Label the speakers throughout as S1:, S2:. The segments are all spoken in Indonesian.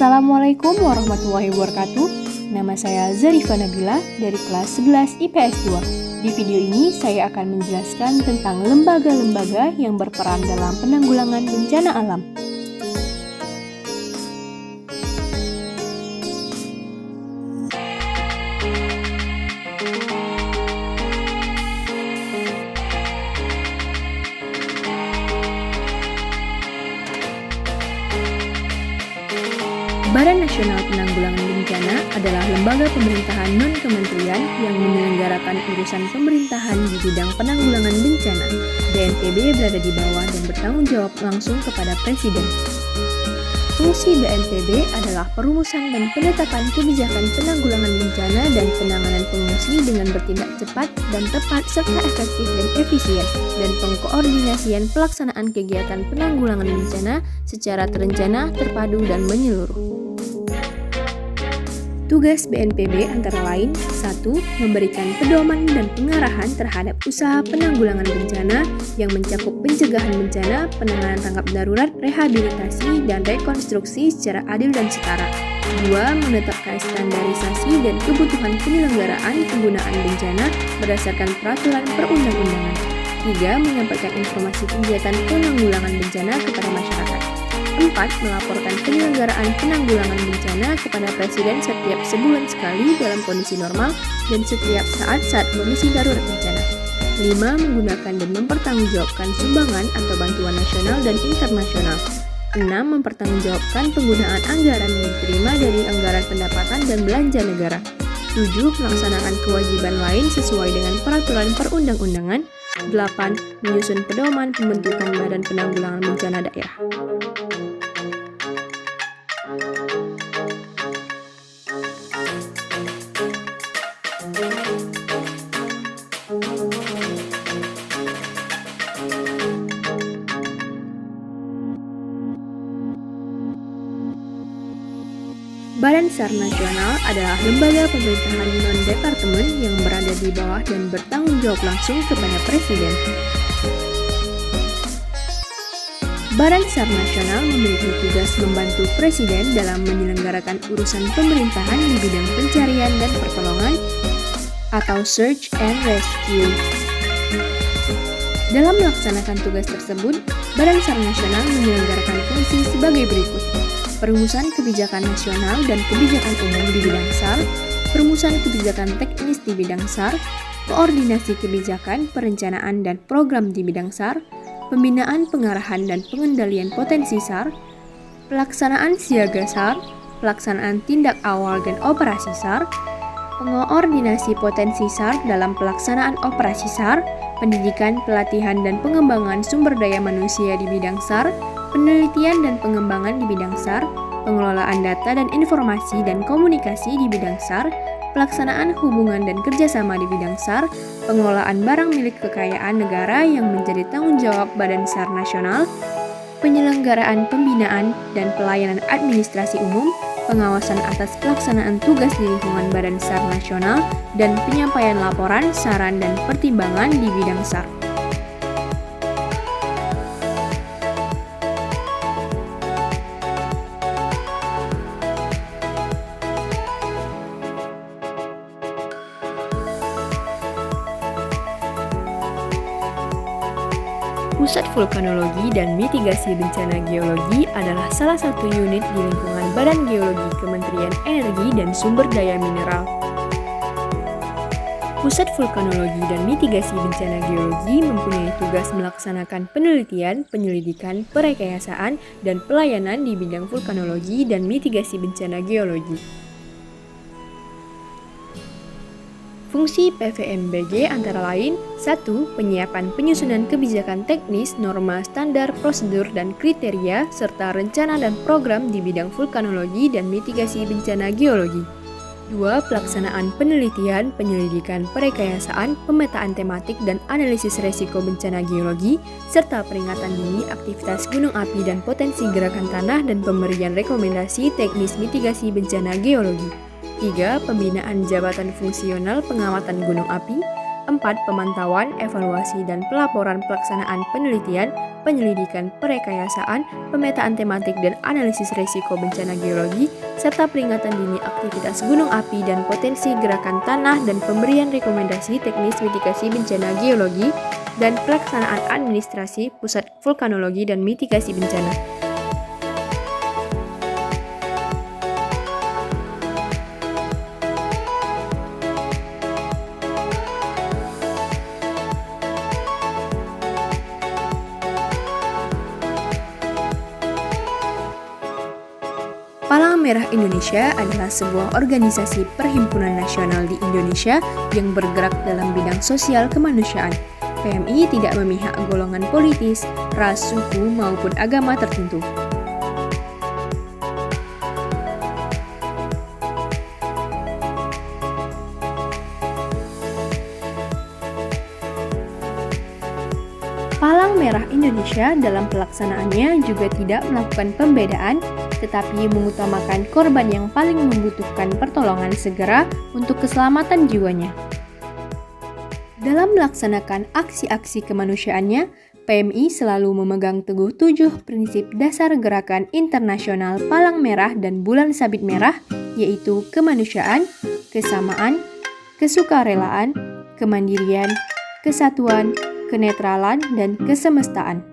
S1: Assalamualaikum warahmatullahi wabarakatuh. Nama saya Zarifa Nabila dari kelas 11 IPS 2. Di video ini saya akan menjelaskan tentang lembaga-lembaga yang berperan dalam penanggulangan bencana alam. Badan Nasional Penanggulangan Bencana adalah lembaga pemerintahan non-kementerian yang menyelenggarakan urusan pemerintahan di bidang penanggulangan bencana. BNPB berada di bawah dan bertanggung jawab langsung kepada Presiden. Fungsi BNPB adalah perumusan dan penetapan kebijakan penanggulangan bencana dan penanganan pengungsi dengan bertindak cepat dan tepat serta efektif dan efisien, dan pengkoordinasian pelaksanaan kegiatan penanggulangan bencana secara terencana, terpadu, dan menyeluruh. Tugas BNPB antara lain: 1. Memberikan pedoman dan pengarahan terhadap usaha penanggulangan bencana yang mencakup pencegahan bencana, penanganan tanggap darurat, rehabilitasi, dan rekonstruksi secara adil dan setara. 2. Menetapkan standarisasi dan kebutuhan penyelenggaraan penggunaan bencana berdasarkan peraturan perundang-undangan. 3. Menyampaikan informasi kegiatan penanggulangan bencana kepada masyarakat. 4. Melaporkan penyelenggaraan penanggulangan bencana kepada Presiden setiap sebulan sekali dalam kondisi normal dan setiap saat kondisi darurat bencana. 5. Menggunakan dan mempertanggungjawabkan sumbangan atau bantuan nasional dan internasional. 6. Mempertanggungjawabkan penggunaan anggaran yang diterima dari anggaran pendapatan dan belanja negara. 7. Melaksanakan kewajiban lain sesuai dengan peraturan perundang-undangan. 8. Menyusun pedoman pembentukan Badan Penanggulangan Bencana Daerah. Badan SAR Nasional adalah lembaga pemerintahan non-departemen yang berada di bawah dan bertanggung jawab langsung kepada Presiden. Badan SAR Nasional memiliki tugas membantu Presiden dalam menyelenggarakan urusan pemerintahan di bidang pencarian dan pertolongan atau Search and Rescue. Dalam melaksanakan tugas tersebut, Badan SAR Nasional menyelenggarakan fungsi sebagai berikut: perumusan kebijakan nasional dan kebijakan umum di bidang SAR, perumusan kebijakan teknis di bidang SAR, koordinasi kebijakan, perencanaan dan program di bidang SAR, pembinaan, pengarahan dan pengendalian potensi SAR, pelaksanaan siaga SAR, pelaksanaan tindak awal dan operasi SAR, pengoordinasi potensi SAR dalam pelaksanaan operasi SAR, pendidikan, pelatihan dan pengembangan sumber daya manusia di bidang SAR, penelitian dan pengembangan di bidang SAR, pengelolaan data dan informasi dan komunikasi di bidang SAR, pelaksanaan hubungan dan kerjasama di bidang SAR, pengelolaan barang milik kekayaan negara yang menjadi tanggung jawab Badan SAR Nasional, penyelenggaraan pembinaan dan pelayanan administrasi umum, pengawasan atas pelaksanaan tugas di lingkungan Badan SAR Nasional, dan penyampaian laporan, saran, dan pertimbangan di bidang SAR. Pusat Vulkanologi dan Mitigasi Bencana Geologi adalah salah satu unit di lingkungan Badan Geologi Kementerian Energi dan Sumber Daya Mineral. Pusat Vulkanologi dan Mitigasi Bencana Geologi mempunyai tugas melaksanakan penelitian, penyelidikan, perekayasaan, dan pelayanan di bidang vulkanologi dan mitigasi bencana geologi. Fungsi PVMBG antara lain: 1. Penyiapan penyusunan kebijakan teknis, norma, standar, prosedur, dan kriteria, serta rencana dan program di bidang vulkanologi dan mitigasi bencana geologi. 2. Pelaksanaan penelitian, penyelidikan, perekayasaan, pemetaan tematik, dan analisis resiko bencana geologi, serta peringatan dini aktivitas gunung api dan potensi gerakan tanah dan pemberian rekomendasi teknis mitigasi bencana geologi. 3. Pembinaan jabatan fungsional pengamatan gunung api. 4. Pemantauan, evaluasi, dan pelaporan pelaksanaan penelitian, penyelidikan, perekayasaan, pemetaan tematik, dan analisis risiko bencana geologi, serta peringatan dini aktivitas gunung api dan potensi gerakan tanah dan pemberian rekomendasi teknis mitigasi bencana geologi, dan pelaksanaan administrasi Pusat Vulkanologi dan Mitigasi Bencana. Palang Merah Indonesia adalah sebuah organisasi perhimpunan nasional di Indonesia yang bergerak dalam bidang sosial kemanusiaan. PMI tidak memihak golongan politis, ras, suku, maupun agama tertentu. Palang Merah Indonesia dalam pelaksanaannya juga tidak melakukan pembedaan, tetapi mengutamakan korban yang paling membutuhkan pertolongan segera untuk keselamatan jiwanya. Dalam melaksanakan aksi-aksi kemanusiaannya, PMI selalu memegang teguh 7 prinsip dasar gerakan internasional Palang Merah dan Bulan Sabit Merah, yaitu kemanusiaan, kesamaan, kesukarelaan, kemandirian, kesatuan, kenetralan, dan kesemestaan.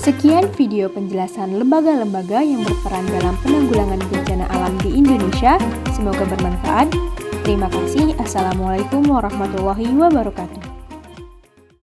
S1: Sekian video penjelasan lembaga-lembaga yang berperan dalam penanggulangan bencana alam di Indonesia. Semoga bermanfaat. Terima kasih. Assalamualaikum warahmatullahi wabarakatuh.